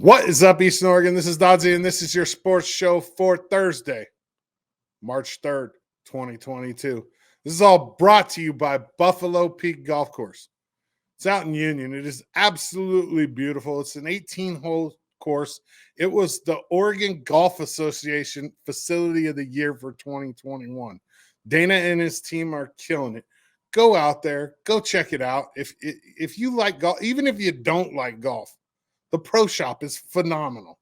What is up, Eastern Oregon? This is Dodzy, and this is your sports show for Thursday, March 3rd, 2022. This is all brought to you by Buffalo Peak Golf Course. It's out in Union. It is absolutely beautiful. It's an 18-hole course. It was the Oregon Golf Association Facility of the Year for 2021. Dana and his team are killing it. Go out there. Go check it out. If you like golf, even if you don't like golf, the pro shop is phenomenal.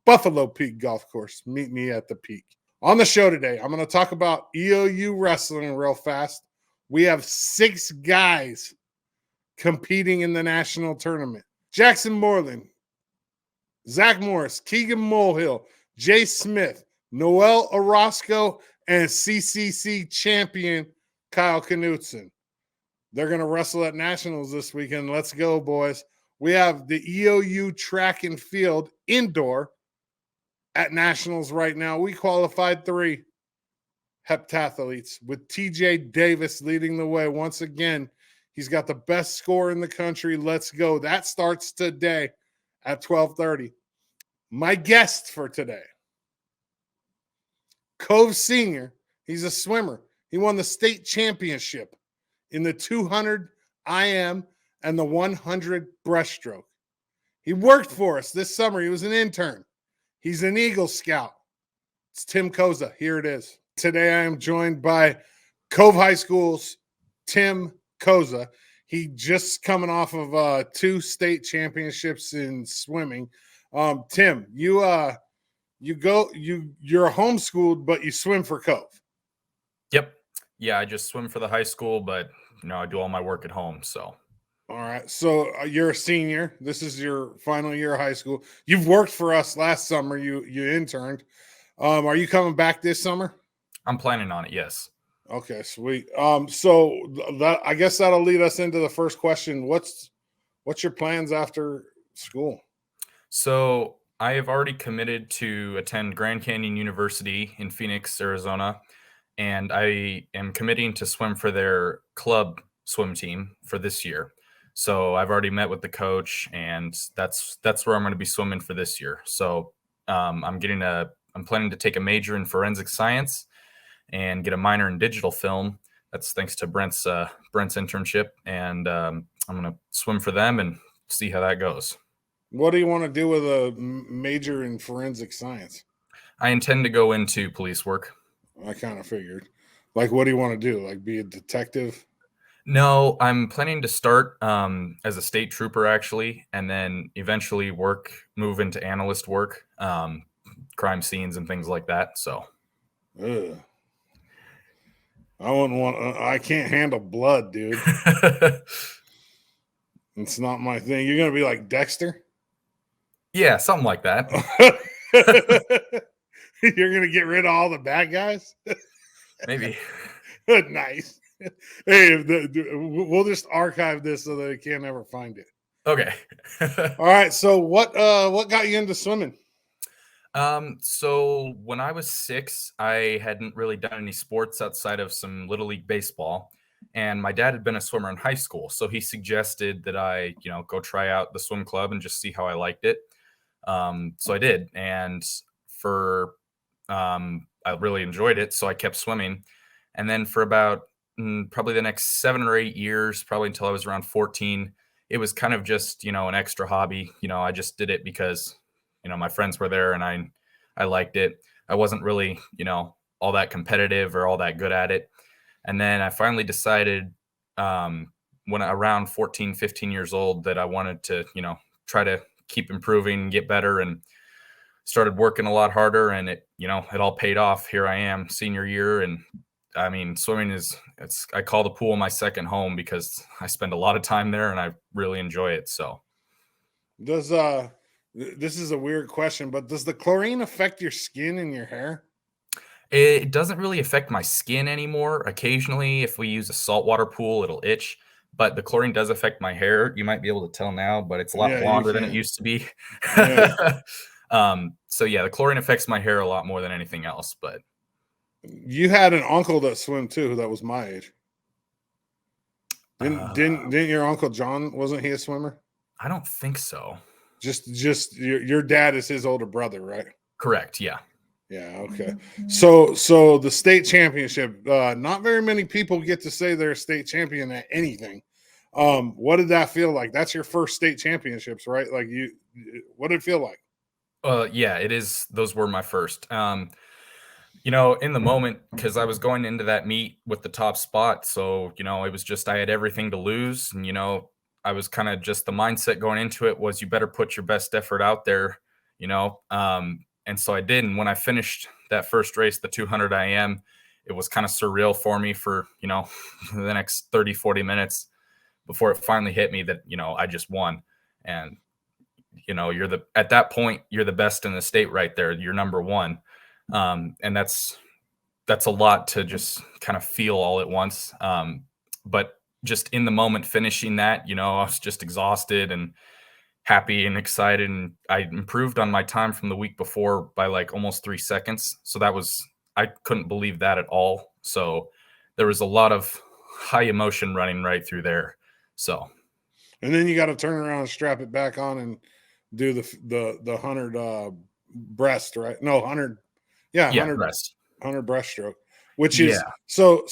Buffalo Peak Golf Course. Meet me at the peak. On the show today, I'm going to talk about EOU wrestling real fast. We have 6 guys competing in the national tournament. Jackson Moreland, Zach Morris, Keegan Mulhill, Jay Smith, Noel Orozco, and CCC champion Kyle Knutson. They're going to wrestle at nationals this weekend. Let's go, boys. We have the EOU Track and Field indoor at nationals right now. We qualified 3 heptathletes with TJ Davis leading the way. Once again, he's got the best score in the country. Let's go. That starts today at 12:30. My guest for today, Cove Senior. He's a swimmer. He won the state championship in the 200 IM and the 100 breaststroke. He worked for us this summer. He was an intern. He's an Eagle Scout. It's Tim Koza. Here it is. Today I am joined by Cove High School's Tim Koza. He just coming off of 2 state championships in swimming. Tim, you're homeschooled, but you swim for Cove. Yep. Yeah, I just swim for the high school, but I do all my work at home. So. All right. So you're a senior. This is your final year of high school. You've worked for us last summer. You interned. Are you coming back this summer? I'm planning on it. Yes. Okay, sweet. So that, I guess that'll lead us into the first question. What's your plans after school? So I have already committed to attend Grand Canyon University in Phoenix, Arizona, and I am committing to swim for their club swim team for this year. So I've already met with the coach, and that's where I'm going to be swimming for this year. So I'm planning to take a major in forensic science and get a minor in digital film. That's thanks to Brent's internship, and I'm going to swim for them and see how that goes. What do you want to do with a major in forensic science? I intend to go into police work. I kind of figured. Like, what do you want to do? Like, be a detective? No, I'm planning to start as a state trooper, actually, and then eventually move into analyst work, crime scenes and things like that. So, ugh. I can't handle blood, dude. It's not my thing. You're going to be like Dexter? Yeah, something like that. You're going to get rid of all the bad guys? Maybe. Nice. Hey, we'll just archive this so that they can't ever find it. Okay. All right. So what got you into swimming? So when I was 6, I hadn't really done any sports outside of some Little League baseball. And my dad had been a swimmer in high school. So he suggested that I, go try out the swim club and just see how I liked it. So I did. And I really enjoyed it. So I kept swimming. And then for about probably the next 7 or 8 years, probably until I was around 14, it was kind of just, an extra hobby. I just did it because, my friends were there and I liked it. I wasn't really, all that competitive or all that good at it. And then I finally decided when around 14, 15 years old that I wanted to, try to keep improving, get better, and started working a lot harder. And it all paid off. Here I am, senior year. And I mean, swimming I call the pool my second home because I spend a lot of time there and I really enjoy it. So this is a weird question, but does the chlorine affect your skin and your hair? It doesn't really affect my skin anymore. Occasionally, if we use a saltwater pool, it'll itch, but the chlorine does affect my hair. You might be able to tell now, but it's a lot blonder than it used to be. Yeah. So yeah, the chlorine affects my hair a lot more than anything else, but you had an uncle that swam too. That was my age. Didn't your Uncle John, wasn't he a swimmer? I don't think so. Just your dad is his older brother, right? Correct. Yeah. Yeah. Okay. So the state championship. Not very many people get to say they're a state champion at anything. What did that feel like? That's your first state championships, right? Like what did it feel like? Yeah, it is. Those were my first. You know, in the moment, because I was going into that meet with the top spot. So, you know, it was just, I had everything to lose. And, you know, I was kind of just, the mindset going into it was you better put your best effort out there, you know. And so I did. And when I finished that first race, the 200 IM, it was kind of surreal for me for, you know, the next 30, 40 minutes before it finally hit me that, you know, I just won. And, you know, at that point, you're the best in the state right there. You're number one. And that's a lot to just kind of feel all at once. But just in the moment finishing that, you know, I was just exhausted and happy and excited. And I improved on my time from the week before by like almost 3 seconds. So I couldn't believe that at all. So there was a lot of high emotion running right through there. So. And then you got to turn around and strap it back on and do the 100 breast, right? No, 100. Yeah, 100 breast. 100 breaststroke, which is so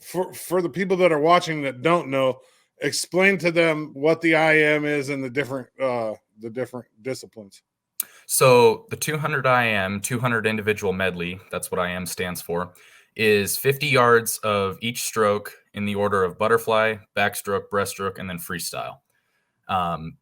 for the people that are watching that don't know, explain to them what the IM is and the different disciplines. So the 200 IM, 200 individual medley, that's what IM stands for, is 50 yards of each stroke in the order of butterfly, backstroke, breaststroke, and then freestyle. And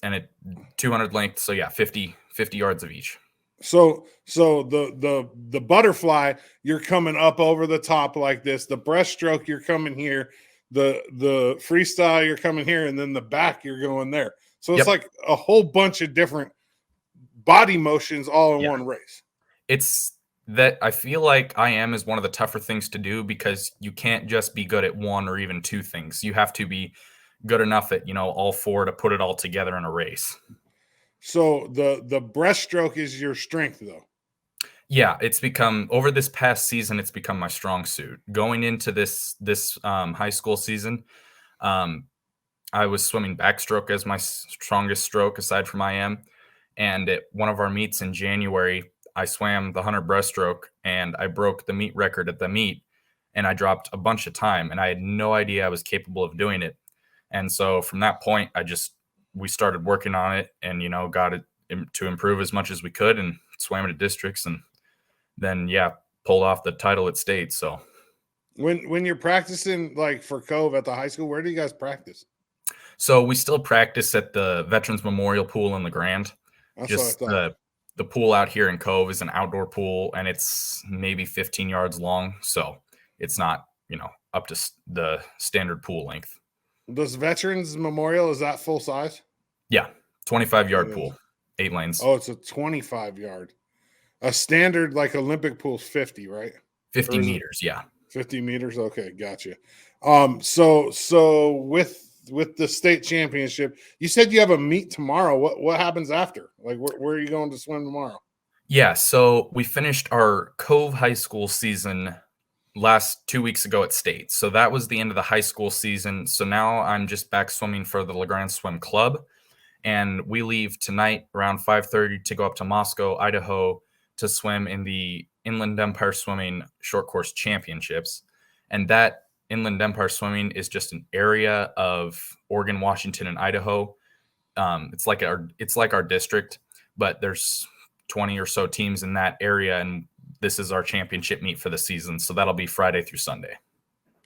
it 200 length, so yeah, 50 yards of each. So the butterfly, you're coming up over the top like this. The breaststroke, you're coming here. The freestyle, you're coming here, and then the back, you're going there. So it's like a whole bunch of different body motions all in one race. It's that I feel like IM is one of the tougher things to do because you can't just be good at one or even two things. You have to be good enough at, you know, all four to put it all together in a race. So the breaststroke is your strength, though. Yeah, it's become over this past season. It's become my strong suit. Going into this high school season, I was swimming backstroke as my strongest stroke aside from IM. And at one of our meets in January, I swam the 100 breaststroke and I broke the meet record at the meet. And I dropped a bunch of time, and I had no idea I was capable of doing it. And so from that point, we started working on it and, you know, got it to improve as much as we could and swam it at districts and then, pulled off the title at state. So when you're practicing like for Cove at the high school, where do you guys practice? So we still practice at the Veterans Memorial Pool in the Grand. That's just what I thought. The pool out here in Cove is an outdoor pool and it's maybe 15 yards long. So it's not, you know, up to the standard pool length. Does Veterans Memorial, is that full size? Yeah. 25-yard pool, 8 lanes. Oh, it's a 25-yard. A standard like Olympic pool's 50, right? 50 meters. Yeah. 50 meters. Okay. Gotcha. So with the state championship, you said you have a meet tomorrow. What happens after? Like, where are you going to swim tomorrow? Yeah. So we finished our Cove high school season last 2 weeks ago at state. So that was the end of the high school season. So now I'm just back swimming for the LeGrand Swim Club. And we leave tonight around 5:30 to go up to Moscow, Idaho to swim in the Inland Empire Swimming Short Course Championships. And that Inland Empire Swimming is just an area of Oregon, Washington, and Idaho. It's like our district, but there's 20 or so teams in that area, and this is our championship meet for the season. So that'll be Friday through Sunday.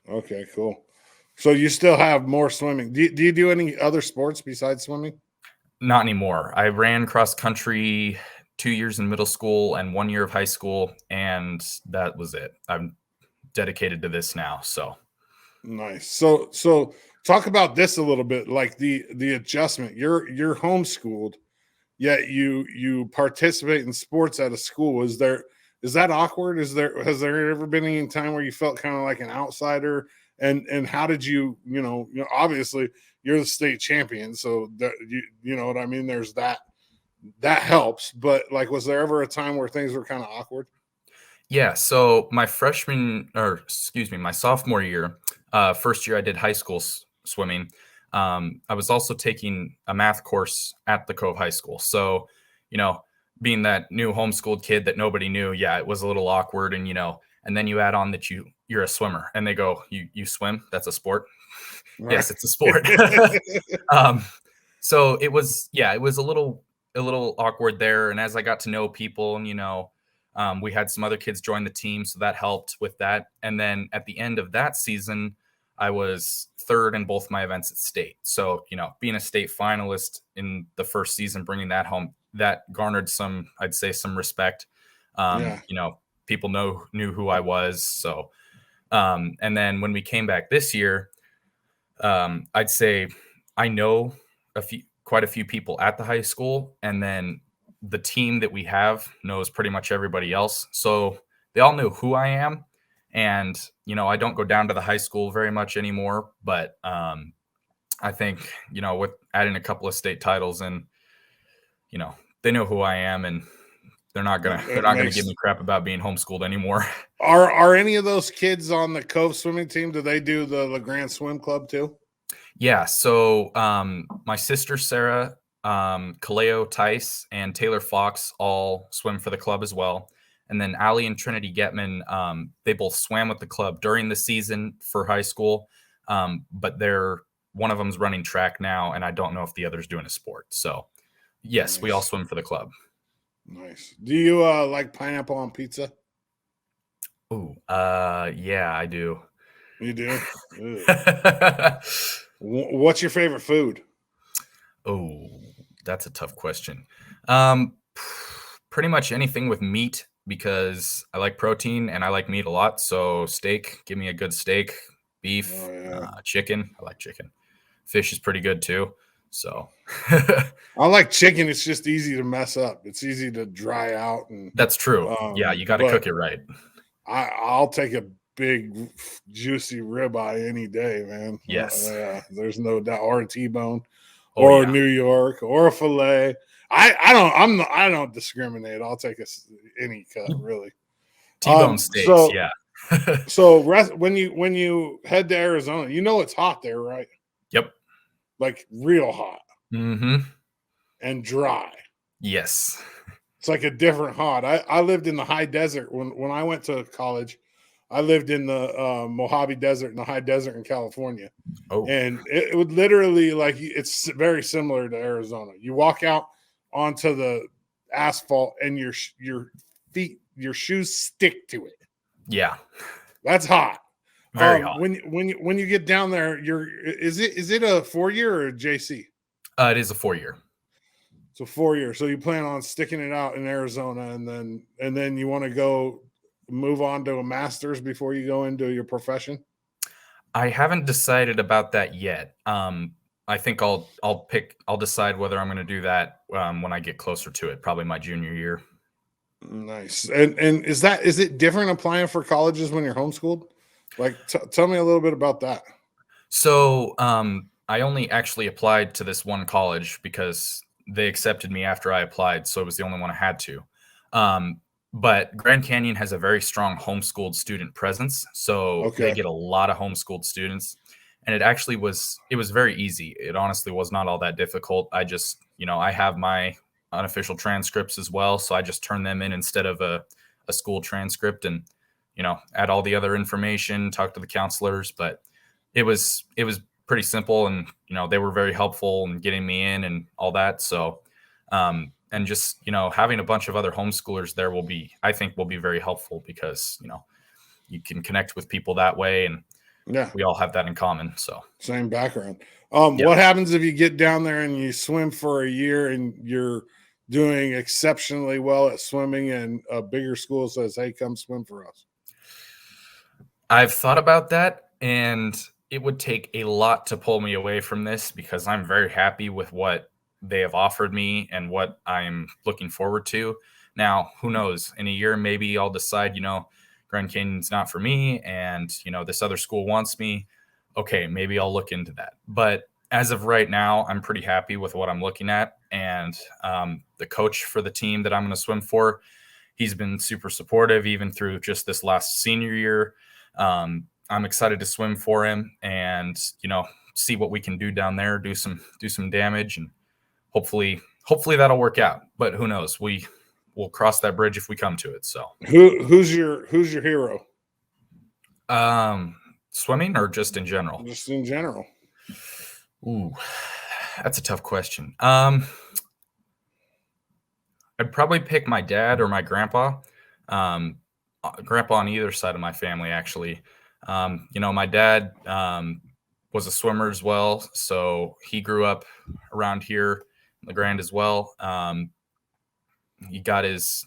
Okay, cool. So you still have more swimming. Do you do any other sports besides swimming? Not anymore. I ran cross country 2 years in middle school and 1 year of high school, and that was it. I'm dedicated to this now. So nice. So talk about this a little bit, like the adjustment. You're homeschooled, yet you participate in sports at a school. Is that awkward? Has there ever been any time where you felt kind of like an outsider? And how did you know, obviously you're the state champion, so that you know what I mean? There's that helps, but like, was there ever a time where things were kind of awkward? Yeah. So my sophomore year, first year I did high school swimming. I was also taking a math course at the Cove High School. So, being that new homeschooled kid that nobody knew, yeah, it was a little awkward. And, and then you add on that you're a swimmer and they go, you swim? That's a sport? Right. Yes, it's a sport. So it was a little awkward there. And as I got to know people and, we had some other kids join the team, so that helped with that. And then at the end of that season, I was third in both my events at state. So, being a state finalist in the first season, bringing that home, that garnered some respect. People knew who I was. So, and then when we came back this year, I'd say I know quite a few people at the high school, and then the team that we have knows pretty much everybody else. So they all know who I am. And, I don't go down to the high school very much anymore, but I think, with adding a couple of state titles and, they know who I am, and they're not going to give me crap about being homeschooled anymore. Are any of those kids on the Cove swimming team? Do they do the LeGrand Swim Club too? Yeah. So my sister, Sarah, Kaleo Tice, and Taylor Fox all swim for the club as well. And then Allie and Trinity Getman, they both swam with the club during the season for high school. But one of them's running track now, and I don't know if the other's doing a sport. So yes, nice. We all swim for the club. Nice. Do you like pineapple on pizza? Oh, yeah, I do. You do? What's your favorite food? Oh, that's a tough question. Pretty much anything with meat, because I like protein and I like meat a lot. So steak, give me a good steak. Beef, chicken. I like chicken. Fish is pretty good too. So I like chicken. It's just easy to mess up. It's easy to dry out. And that's true. Yeah, you got to cook it right. I'll take a big juicy ribeye any day, man. Yes. There's no doubt. Or a T-bone, or New York, or a fillet. I don't discriminate. I'll take any cut, really. T-bone steaks, yeah. So when you head to Arizona, it's hot there, right? Yep. Like real hot. Mm-hmm. And dry. Yes. It's like a different hot. I lived in the high desert when I went to college. I lived in the Mojave Desert, in the high desert in California. Oh. And it would literally, it's very similar to Arizona. You walk out onto the asphalt and your feet, your shoes stick to it. Yeah. That's hot. Very hot. When you get down there, is it a 4-year or a JC? It is a 4-year. So 4 years. So you plan on sticking it out in Arizona, and then you want to move on to a master's before you go into your profession? I haven't decided about that yet. I think I'll decide whether I'm going to do that when I get closer to it, probably my junior year. Nice. And is it different applying for colleges when you're homeschooled? Tell me a little bit about that. So I only actually applied to this one college because they accepted me after I applied. So it was the only one I had to. But Grand Canyon has a very strong homeschooled student presence. So they get a lot of homeschooled students. And it was very easy. It honestly was not all that difficult. I just, I have my unofficial transcripts as well. So I just turn them in instead of a school transcript, and, add all the other information, talk to the counselors. But it was pretty simple, and, they were very helpful in getting me in and all that. So, and just, having a bunch of other homeschoolers there I think will be very helpful, because, you can connect with people that way, and we all have that in common. So same background. What happens if you get down there and you swim for a year and you're doing exceptionally well at swimming, and a bigger school says, "Hey, come swim for us"? I've thought about that, and it would take a lot to pull me away from this, because I'm very happy with what they have offered me and what I'm looking forward to. Now, who knows? In a year, maybe I'll decide, Grand Canyon's not for me, and, this other school wants me. Okay, maybe I'll look into that. But as of right now, I'm pretty happy with what I'm looking at. And the coach for the team that I'm going to swim for, he's been super supportive, even through just this last senior year. I'm excited to swim for him. And, see what we can do down there, do some damage, and hopefully that'll work out. But who knows? We'll cross that bridge if we come to it. So who's your hero? Swimming or just in general? Just in general. Ooh, that's a tough question. I'd probably pick my dad or my grandpa. Grandpa on either side of my family, actually. My dad was a swimmer as well, so he grew up around here in the Grand as well. He got his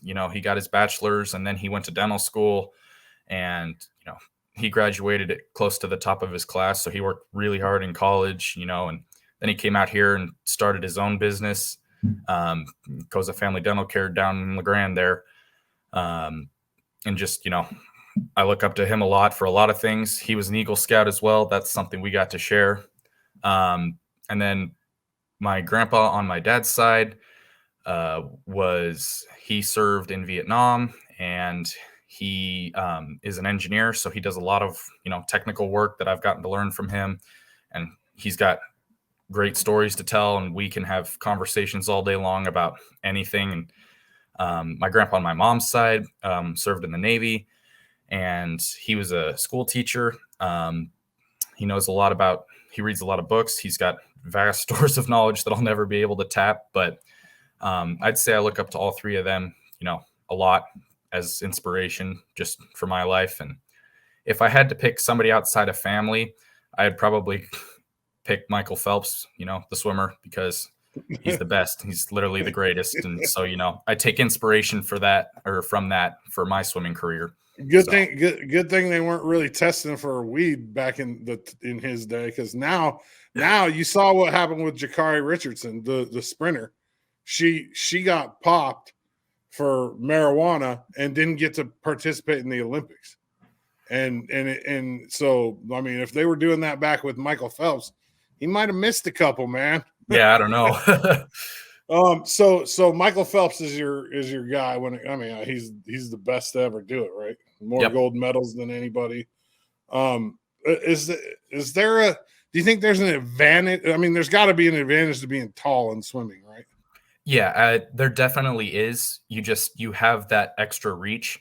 bachelor's, and then he went to dental school, and he graduated at close to the top of his class. So he worked really hard in college, and then he came out here and started his own business, Koza Family Dental Care down in the Grand there. And just, I look up to him a lot for a lot of things. He was an Eagle Scout as well. That's something we got to share. And then my grandpa on my dad's side he served in Vietnam, and he is an engineer. So he does a lot of, technical work that I've gotten to learn from him. And he's got great stories to tell, and we can have conversations all day long about anything. And my grandpa on my mom's side served in the Navy, and he was a school teacher. He knows he reads a lot of books. He's got vast stores of knowledge that I'll never be able to tap. But I'd say I look up to all three of them, a lot as inspiration just for my life. And if I had to pick somebody outside of family, I'd probably pick Michael Phelps, the swimmer, because he's the best. He's literally the greatest. And so, I take inspiration from that for my swimming career. Good thing they weren't really testing for weed back in his day, because now you saw what happened with Jakari Richardson, the sprinter. She got popped for marijuana and didn't get to participate in the Olympics. And so, I mean, if they were doing that back with Michael Phelps, he might have missed a couple, man. Yeah, I don't know. So Michael Phelps is your guy. He's the best to ever do it, right? More gold medals than anybody. Do you think there's an advantage? I mean, there's got to be an advantage to being tall in swimming, right? Yeah, there definitely is. You have that extra reach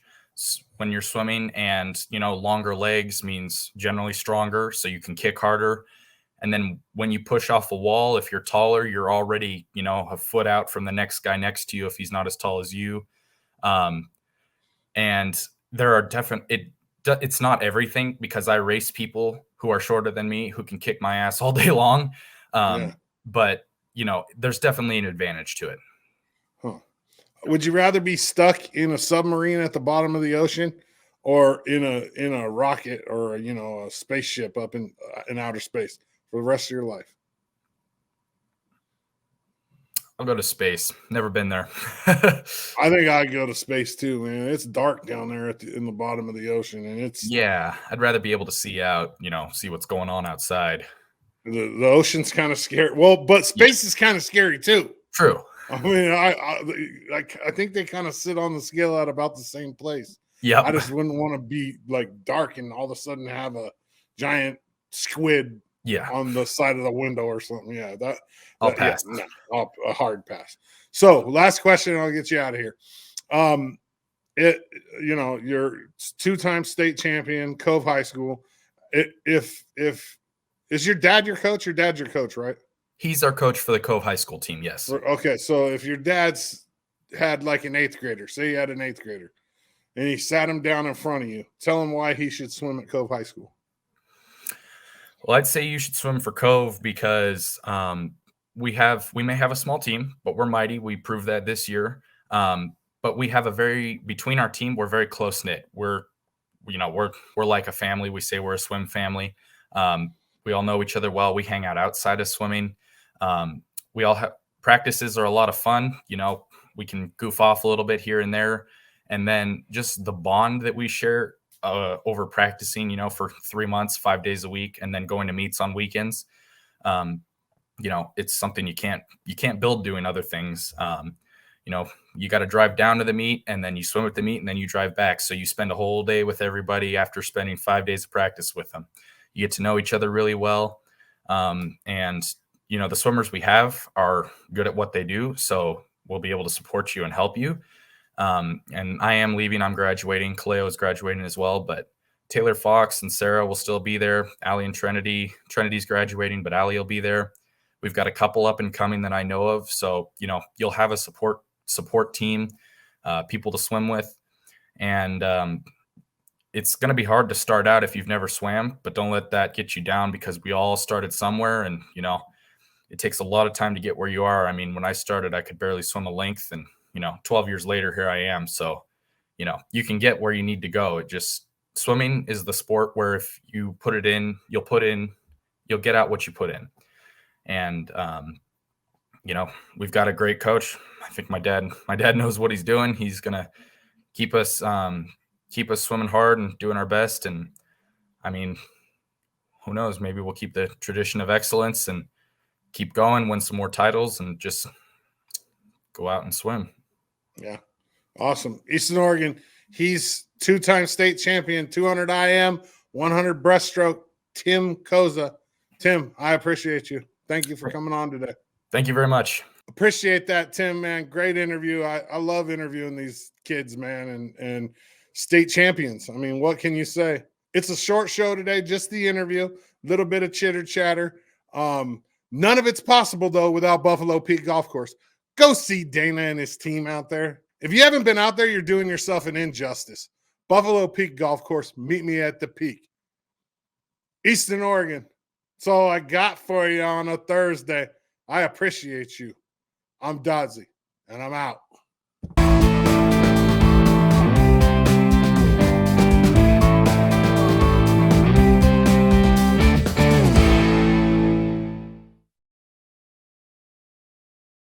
when you're swimming, and longer legs means generally stronger, so you can kick harder. And then when you push off a wall, if you're taller, you're already a foot out from the next guy next to you if he's not as tall as you. And there are it's not everything, because I race people who are shorter than me who can kick my ass all day long. But there's definitely an advantage to it. Huh. Would you rather be stuck in a submarine at the bottom of the ocean, or in a rocket, or a spaceship up in outer space for the rest of your life? I'll go to space. Never been there. I think I'd go to space too, man. It's dark down there in the bottom of the ocean, and I'd rather be able to see out, see what's going on outside. The ocean's kind of scary. Well, but space is kind of scary too. True. I mean, I think they kind of sit on the scale at about the same place. Yeah. I just wouldn't want to be dark and all of a sudden have a giant squid on the side of the window or something. Yeah, I'll pass. Yeah, no, a hard pass. So, last question, and I'll get you out of here. You're two-time state champion, Cove High School. If is your dad your coach? Your dad's your coach, right? He's our coach for the Cove High School team, yes. Okay, so if your dad's had an eighth grader, say he had an eighth grader, and he sat him down in front of you, tell him why he should swim at Cove High School. Well, I'd say you should swim for Cove because we may have a small team, but we're mighty. We proved that this year. But we have between our team, we're very close knit. We're like a family. We say we're a swim family. We all know each other well. We hang out outside of swimming. We all have practices are a lot of fun. We can goof off a little bit here and there. And then just the bond that we share over practicing, for 3 months, 5 days a week, and then going to meets on weekends. It's something you can't build doing other things. You got to drive down to the meet, and then you swim at the meet, and then you drive back. So you spend a whole day with everybody after spending 5 days of practice with them. You get to know each other really well. And, you know, the swimmers we have are good at what they do. So we'll be able to support you and help you. And I am leaving. I'm graduating. Kaleo is graduating as well. But Taylor Fox and Sarah will still be there. Allie and Trinity. Trinity's graduating, but Allie will be there. We've got a couple up and coming that I know of. So, you know, you'll have a support team, people to swim with. And it's going to be hard to start out if you've never swam, but don't let that get you down, because we all started somewhere. And, you know, it takes a lot of time to get where you are. I mean, when I started, I could barely swim a length, and, you know, 12 years later, here I am. So, you know, you can get where you need to go. It just, swimming is the sport where if you put it in, you'll get out what you put in. And, you know, we've got a great coach. I think my dad knows what he's doing. He's going to keep us swimming hard and doing our best. And I mean, who knows, maybe we'll keep the tradition of excellence and keep going, win some more titles, and just go out and swim. Yeah. Awesome. Eastern Oregon, he's 2-time state champion, 200 IM, 100 breaststroke, Tim Koza. Tim, I appreciate you. Thank you for coming on today. Thank you very much. Appreciate that, Tim, man. Great interview. I love interviewing these kids, man, and state champions. I mean, what can you say? It's a short show today, just the interview, a little bit of chitter chatter. None of it's possible, though, without Buffalo Peak Golf Course. Go see Dana and his team out there. If you haven't been out there, you're doing yourself an injustice. Buffalo Peak Golf Course, meet me at the peak. Eastern Oregon, that's all I got for you on a Thursday. I appreciate you. I'm Dodzy, and I'm out.